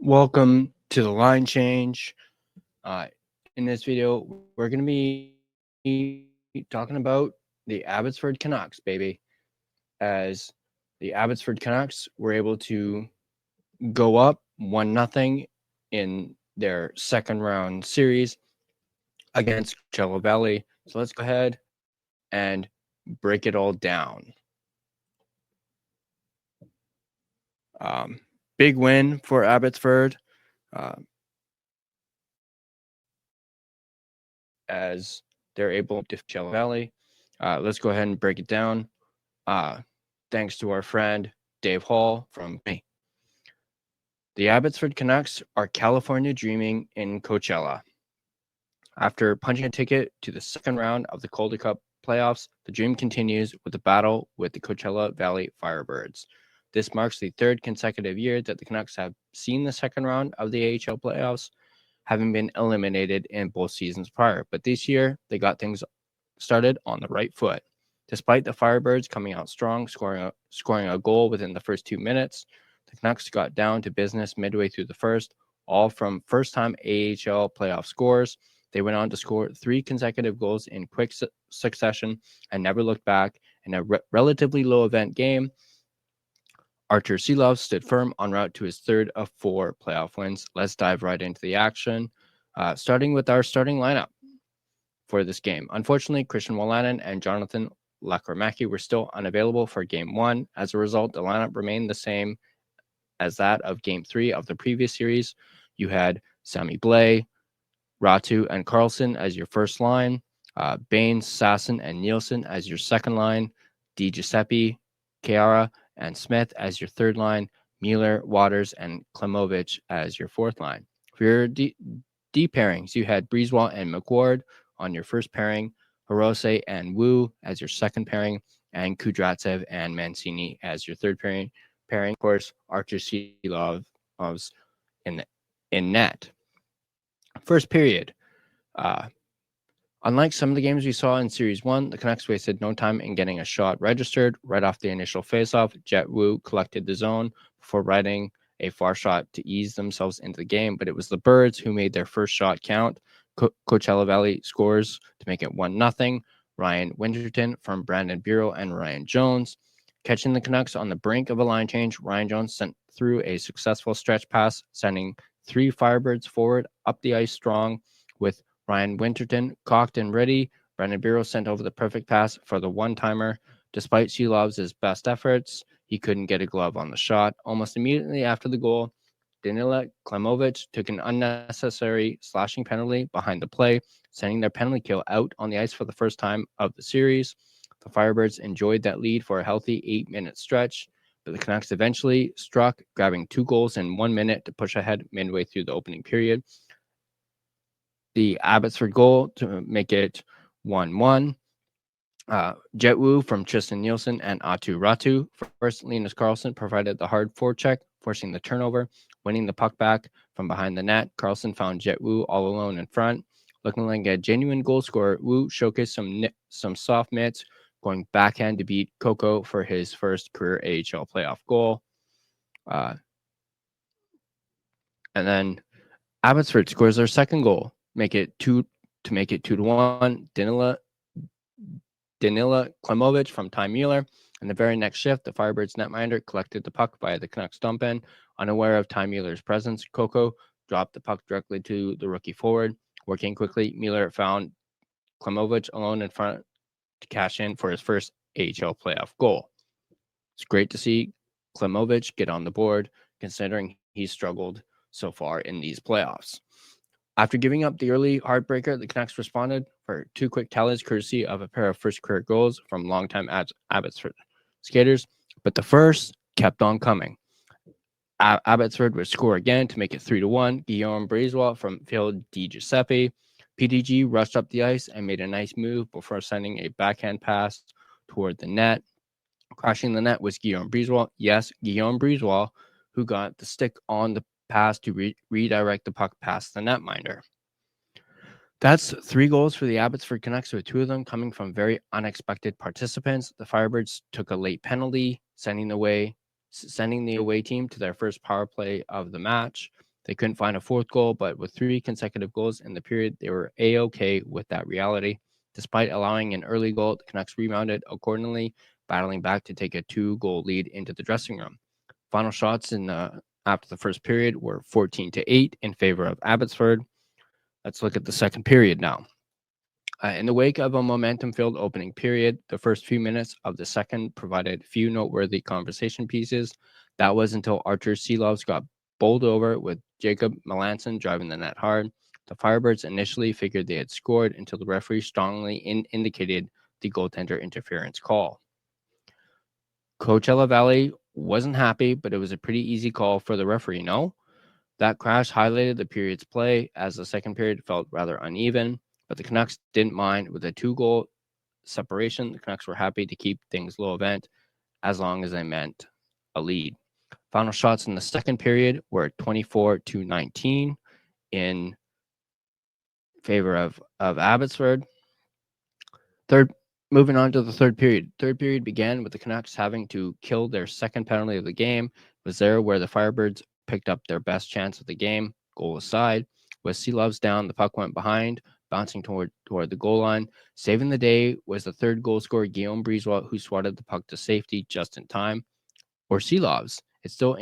Welcome to the line change. In this video, we're going to be talking about the Abbotsford Canucks, baby. As the Abbotsford Canucks were able to go up 1-0 in their second round series against Coachella Valley. So let's go ahead and break it all down. Big win for Abbotsford. As they're able to Coachella Valley. Let's go ahead and break it down. Thanks to our friend Dave Hall from me. The Abbotsford Canucks are California dreaming in Coachella. After punching a ticket to the second round of the Calder Cup playoffs, the dream continues with the battle with the Coachella Valley Firebirds. This marks the third consecutive year that the Canucks have seen the second round of the AHL playoffs, having been eliminated in both seasons prior. But this year, they got things started on the right foot. Despite the Firebirds coming out strong, scoring a goal within the first 2 minutes, the Canucks got down to business midway through the first, all from first-time AHL playoff scores. They went on to score 3 consecutive goals in quick succession and never looked back. In a relatively low-event game, Artur Silovs stood firm en route to his third of 4 playoff wins. Let's dive right into the action, starting with our starting lineup for this game. Unfortunately, Christian Wolanin and Jonathan Lakromaki were still unavailable for Game 1. As a result, the lineup remained the same as that of Game 3 of the previous series. You had Sami Blais, Ratu, and Carlson as your first line, Baines, Sasson, and Nielsen as your second line, Di Giuseppe, Chiara, and Smith as your third line, Mueller, Waters, and Klemovich as your fourth line. For your D pairings, you had Breezewall and McWard on your first pairing, Hirose and Wu as your second pairing, and Kudratsev and Mancini as your third pairing. Of course, Artur Silovs in net. First period. Unlike some of the games we saw in Series 1, the Canucks wasted no time in getting a shot registered. Right off the initial faceoff, Jet Wu collected the zone before riding a far shot to ease themselves into the game, but it was the Birds who made their first shot count. Coachella Valley scores to make it 1-0. Ryan Winterton from Brandon Bureau and Ryan Jones. Catching the Canucks on the brink of a line change, Ryan Jones sent through a successful stretch pass, sending 3 Firebirds forward up the ice strong with Ryan Winterton cocked and ready. Brandon Bureau sent over the perfect pass for the one-timer. Despite Silovs' best efforts, he couldn't get a glove on the shot. Almost immediately after the goal, Danila Klemovich took an unnecessary slashing penalty behind the play, sending their penalty kill out on the ice for the first time of the series. The Firebirds enjoyed that lead for a healthy 8-minute stretch, but the Canucks eventually struck, grabbing 2 goals in 1 minute to push ahead midway through the opening period. The Abbotsford goal to make it 1-1. Jet Wu from Tristan Nielsen and Atu Ratu. First, Linus Carlson provided the hard forecheck, forcing the turnover, winning the puck back from behind the net. Carlson found Jet Wu all alone in front. Looking like a genuine goal scorer, Wu showcased some soft mitts, going backhand to beat Coco for his first career AHL playoff goal. And then Abbotsford scores their second goal, make it 2-1. Danila Klemovich from Ty Mueller. In the very next shift, the Firebirds netminder collected the puck via the Canucks dump in. Unaware of Ty Mueller's presence, Coco dropped the puck directly to the rookie forward. Working quickly, Mueller found Klemovich alone in front to cash in for his first AHL playoff goal. It's great to see Klemovich get on the board, considering he's struggled so far in these playoffs. After giving up the early heartbreaker, the Canucks responded for 2 quick tallies, courtesy of a pair of first career goals from longtime Abbotsford skaters. But the first kept on coming. Abbotsford would score again to make it 3-1. Guillaume Breezewall from Phil Di Giuseppe. PDG rushed up the ice and made a nice move before sending a backhand pass toward the net. Crashing the net was Guillaume Breezewall. Yes, Guillaume Breezewall, who got the stick on the pass to redirect the puck past the netminder. That's 3 goals for the Abbotsford Canucks, with 2 of them coming from very unexpected participants. The Firebirds took a late penalty, sending the away team to their first power play of the match. They couldn't find a fourth goal, but with 3 consecutive goals in the period, they were A-okay with that reality. Despite allowing an early goal, the Canucks rebounded accordingly, battling back to take a 2-goal lead into the dressing room. Final shots after the first period were 14-8 in favor of Abbotsford. Let's look at the second period now. In the wake of a momentum-filled opening period, the first few minutes of the second provided few noteworthy conversation pieces. That was until Artur Silovs got bowled over with Jacob Melanson driving the net hard. The Firebirds initially figured they had scored until the referee strongly indicated the goaltender interference call. Coachella Valley wasn't happy, but it was a pretty easy call for the referee, no? That crash highlighted the period's play as the second period felt rather uneven, but the Canucks didn't mind. With a 2-goal separation, the Canucks were happy to keep things low event as long as they meant a lead. Final shots in the second period were 24-19 in favor of Abbotsford. Moving on to the third period. Third period began with the Canucks having to kill their second penalty of the game. It was there where the Firebirds picked up their best chance of the game, goal aside. With Silovs down, the puck went behind, bouncing toward the goal line. Saving the day was the third goal scorer, Guillaume Brisebois, who swatted the puck to safety just in time. Or Silovs. It's still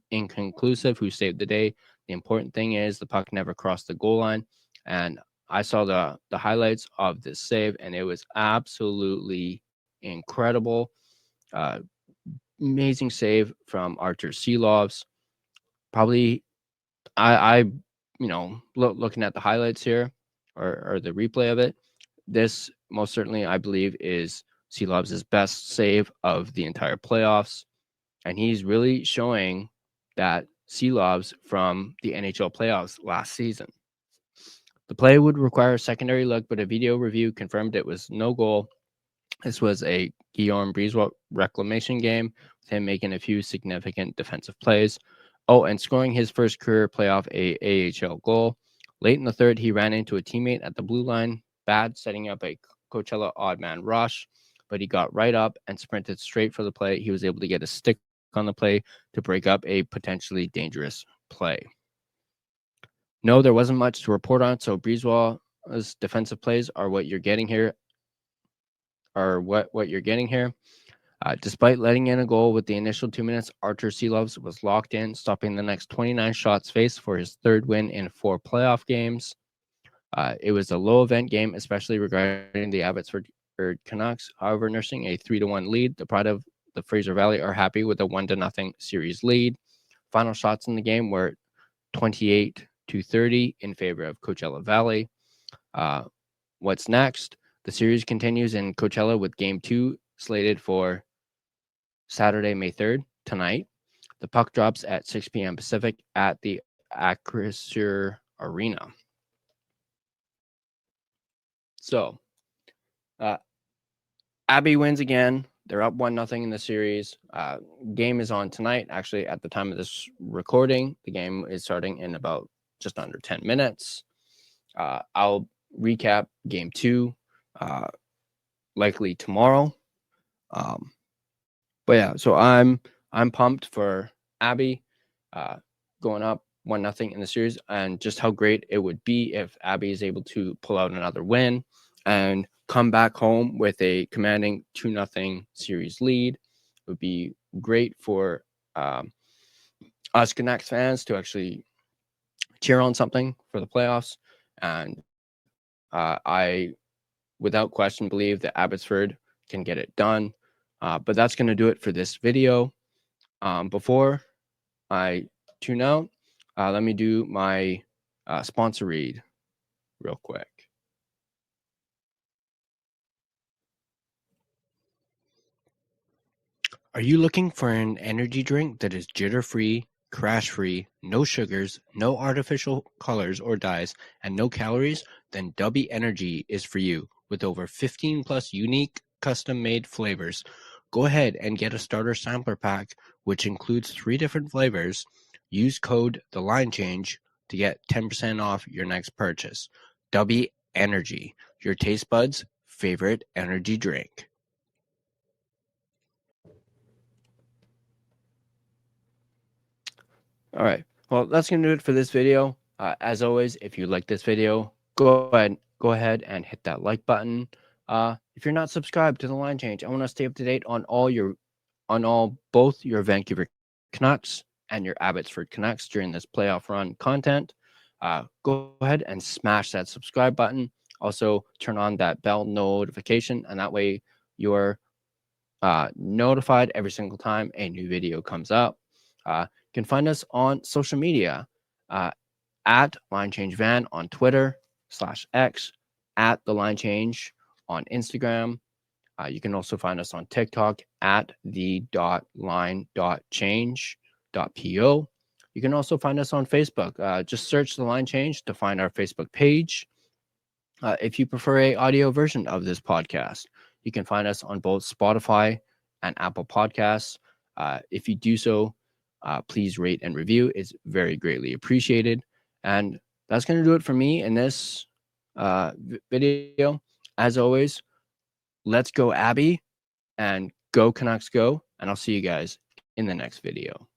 inconclusive who saved the day. The important thing is the puck never crossed the goal line. And I saw the highlights of this save, and it was absolutely incredible. Amazing save from Artur Silovs. Probably, looking at the highlights here or the replay of it, this most certainly, I believe, is Silovs' best save of the entire playoffs. And he's really showing that Silovs from the NHL playoffs last season. The play would require a secondary look, but a video review confirmed it was no goal. This was a Guillaume Brisebois reclamation game, with him making a few significant defensive plays. Oh, and scoring his first career playoff AHL goal. Late in the third, he ran into a teammate at the blue line, setting up a Coachella odd man rush, but he got right up and sprinted straight for the play. He was able to get a stick on the play to break up a potentially dangerous play. No, there wasn't much to report on, so Brisebois' defensive plays are what you're getting here. Despite letting in a goal with the initial 2 minutes, Artur Silovs was locked in, stopping the next 29 shots faced for his third win in 4 playoff games. It was a low-event game, especially regarding the Abbotsford Canucks. However, nursing a 3-1 lead, the Pride of the Fraser Valley are happy with a 1-0 series lead. Final shots in the game were 28-30 in favor of Coachella Valley. What's next? The series continues in Coachella with Game 2 slated for Saturday, May 3rd, tonight. The puck drops at 6 p.m. Pacific at the Acrisure Arena. So, Abbey wins again. They're up 1-0 in the series. Game is on tonight. Actually, at the time of this recording, the game is starting in about just under 10 minutes. I'll recap Game 2 likely tomorrow. But yeah, so I'm pumped for Abbey going up 1-0 in the series, and just how great it would be if Abbey is able to pull out another win and come back home with a commanding 2-0 series lead. It would be great for us Canucks fans to actually cheer on something for the playoffs. And I, without question, believe that Abbotsford can get it done. But that's going to do it for this video. Before I tune out, let me do my sponsor read real quick. Are you looking for an energy drink that is jitter-free, crash-free, no sugars, no artificial colors or dyes, and no calories? Then Dubby Energy is for you. With over 15 plus unique custom-made flavors, go ahead and get a starter sampler pack, which includes 3 different flavors. Use code TheLineChange to get 10% off your next purchase. Dubby Energy, your taste buds' favorite energy drink. All right. Well, that's going to do it for this video. As always, if you like this video, go ahead and hit that like button. If you're not subscribed to the Line Change, I want to stay up to date on both your Vancouver Canucks and your Abbotsford Canucks during this playoff run content. Go ahead and smash that subscribe button. Also, turn on that bell notification, and that way you're notified every single time a new video comes up. You can find us on social media at Line Change Van on Twitter /X, at the Line Change on Instagram. You can also find us on TikTok at the.line.change.po. You can also find us on Facebook. Just search the Line Change to find our Facebook page. If you prefer a audio version of this podcast, you can find us on both Spotify and Apple Podcasts. If you do so, please rate and review. It's very greatly appreciated. And that's going to do it for me in this video. As always, let's go Abby and go Canucks go. And I'll see you guys in the next video.